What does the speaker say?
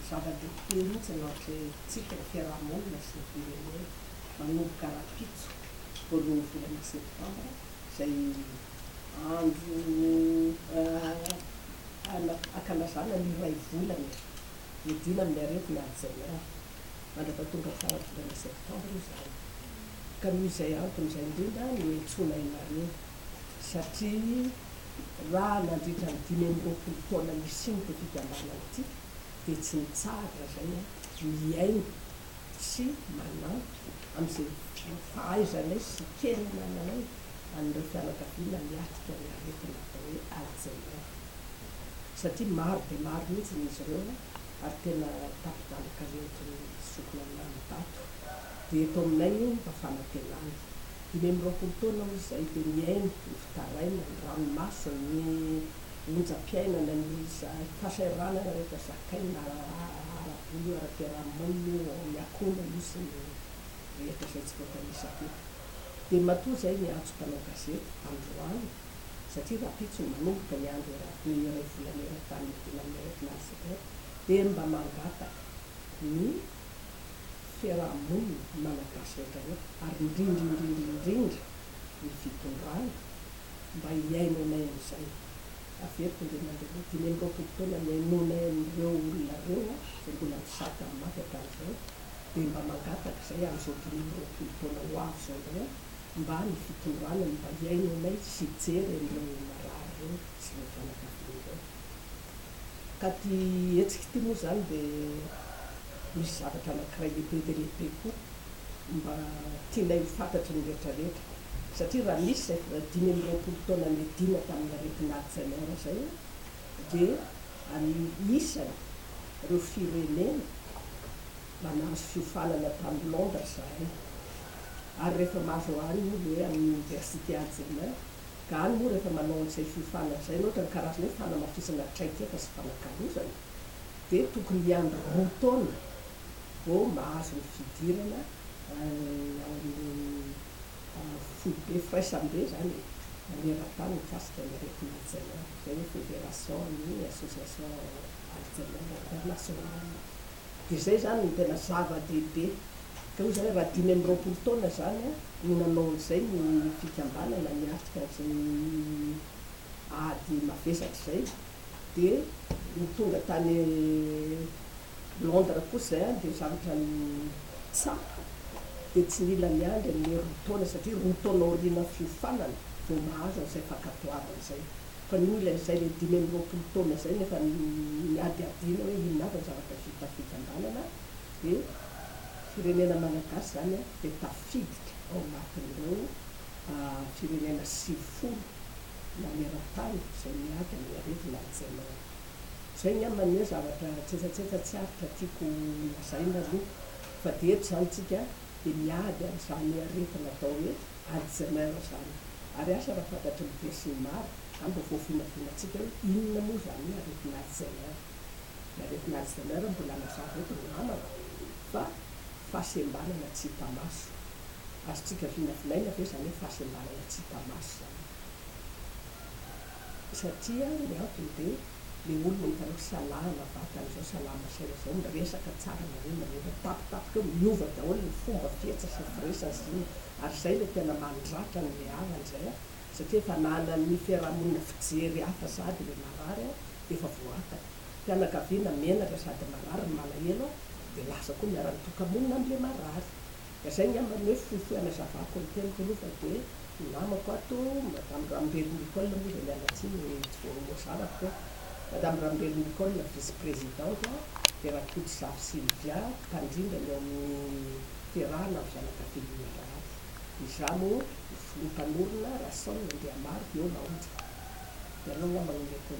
zava-dehibe mihitsy ohatra tsika fiarahamonina sy ny firenena manomboka rapitso voalohany volana septambra izay andro akalazana ny iray volana midina amin'ny aretina Alzheimer mandrapatonga tsara volana septambra io zany ka noho izay antony izay indrindra no entsoina inareo satria raha nandritra ny 5 taona misiniko fikambanana ity dia tsy mitsara zay miaina sy manampy amin'izay fahaizanay sy kely nananay an'ireo fianakaviana miatika ny aretina atao hoe Alzheimer satria maro dia maro mihitsy izy ireo ary tena tapitalaka rehetra sokona amin'nytato dia eto aminay mba fanantenana 20 taona izay dia miaina ny fitaraina ny ranomaso ny onjam-piainana ny fahasahiranana rehetra zakaina araboly ara-piarahamonina miakona misy ny rehetra izay tsy voatanisako dia matoa izay miantso mpanao gazety androany satria rapitso manomboka ny andro ny iray volanera tany midina amin'ny aretina Alzheimer dia mba mangataka ny fiarahamonina malagasy rehetra ary indrindra ny fitondrana mba hiainonay amin'izay averiko nde mandeha 20 taona miainonay amin'ireo olona reo izay mbola misaka mamaky hatramin'izao dia mba mangataka izay amin'izao 20 taona ho avy zao indray mba ny fitondrana mba hiainonay sy jery amin'ireo marary reo sy ny fianakaviana reo ka ty hetsika ty moa zany dia misy zavatra anankiray lehibe dia lehibe koa mba tianay ho fantatry ny rehetrarehetra satria raha misy zay 20 taona midina tamin'ny aretina Alzheimer zay dia isany ireo firenena manazo fiofanana tamin'ny Londres zahay ary rehefa mahazo any moa hoe amin'ny université Alzheimer ka any moa rehefa manao an'izay fiofanana izay ohatra ny karazana hoe fanamafisana traikefa sy fanakarozana dia tokony hiandro 2 taona vao mahazo ny fidirana amin'ny foibe fraisambe zany maneran-tany mikasika ny aretina Alzheimer zay hoe fédération ny association Alzheimer international dia zay zany ny tena zava-dehibe ka io zany raha 20 taona zany no nanao an'izay ny fikambanana miatika an'izay ady mavesatra izay dia ny tonga tany Londres kosa zay dia zavatra ny tsapa dia tsy nila miandry amin'ny 2 taona satria 2 taona aoriana fiofanana vao mahazo an'izay fankatoavana izay fa nila izay le 20 taona izay nefa niadiadiana hoe inona avy ny zavatra vita fikambanana dia firenena malagasy zany dia tafiditra ao anatin'ireo firenena 90 maneran-tany izay miady amin'ny aretina Alzheimer zay ny amin'ny zavatra tsetsatseka tsy aritra tiako lazaina aloha fa dia eto zany tsika dia miady amin'izany aretina atao hoe Alzheimer zany ary asa raha fantatry ny be sy ny maro amba voafinavinatsika hoe inona moa zany aretina Alzheimer ny aretina Alzheimer mbola mazava eto ny namana fa fahasembanana tsy hita maso azotsika vinavinaina ve zany hoe fahasembanana tsy hita maso zany satria ny antony dia le olona hitanao salama vatana zao salama saina zao miresaka tsara marena tapitapika eo miova daholo ny fomba fietsa sy firesana sy iny ary zay le tena mandratra n'le avany zay satria efa nanany fiarahamonina fijery hafa sady le marary dia efa voataka fianakaviana menatra sady marary ny malahelo dia lasa koa miara-ny tokamonina amin'le marary ka zay ny ambany hoe foifoana zavako ny teniko aloha fa dia namako ato madame Rambely Nicole moa zay mialatsiny tsy voamozavako madame Rambely Nicole vice-présidente dia Rakoto Zavy Sylvia mpandringa ny amin'ny fiarahana amin'ny fianakaviana marary izaho moa filompanorona rason mandeha maro eo naonja dia aloha ngamba nileko